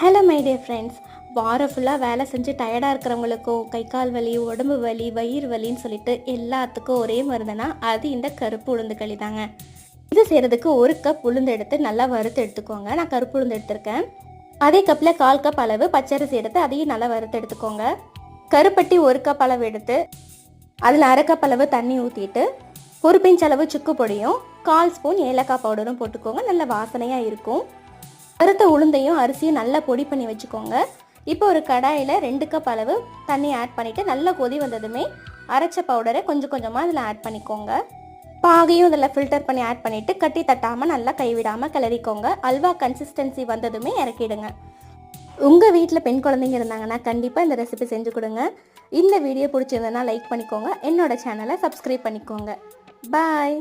Hello my dear friends. வாரம் ஃபுல்லாக வேலை செஞ்சு டயர்டாக இருக்கிறவங்களுக்கும் கை கால் வலி, உடம்பு வலி, வயிறு வலின்னு சொல்லிட்டு எல்லாத்துக்கும் ஒரே மருந்துனா அது இந்த கருப்பு உளுந்து களி தாங்க. இது செய்கிறதுக்கு 1 கப் உளுந்து எடுத்து நல்லா வறுத்து எடுத்துக்கோங்க. நான் கருப்பு உளுந்து எடுத்திருக்கேன். அதே கப்பில் 1/4 கப் அளவு பச்சரிசி எடுத்து அதையும் நல்லா வறுத்து எடுத்துக்கோங்க. கருப்பட்டி 1 கப் அளவு எடுத்து அதில் 1/2 கப் அளவு தண்ணி ஊற்றிட்டு 1 பிஞ்ச் அளவு சுக்கு பொடியும் 1/4 ஸ்பூன் ஏலக்காய் பவுடரும் போட்டுக்கோங்க. நல்ல வாசனையாக இருக்கும். வறுத்த உளுந்தையும் அரிசியும் நல்லா பொடி பண்ணி வச்சுக்கோங்க. இப்போ ஒரு கடாயில் 2 கப் அளவு தண்ணி ஆட் பண்ணிவிட்டு நல்லா கொதி வந்ததுமே அரைச்ச பவுடரை கொஞ்சம் கொஞ்சமாக அதில் ஆட் பண்ணிக்கோங்க. பாகையும் இதில் ஃபில்டர் பண்ணி ஆட் பண்ணிவிட்டு கட்டி தட்டாமல் நல்லா கைவிடாமல் கிளறிக்கோங்க. அல்வா கன்சிஸ்டன்சி வந்ததுமே இறக்கிடுங்க. உங்கள் வீட்டில் பெண் குழந்தைங்க இருந்தாங்கன்னா கண்டிப்பாக இந்த ரெசிபி செஞ்சு கொடுங்க. இந்த வீடியோ பிடிச்சிருந்ததுன்னா லைக் பண்ணிக்கோங்க. என்னோட சேனலை சப்ஸ்கிரைப் பண்ணிக்கோங்க. பாய்.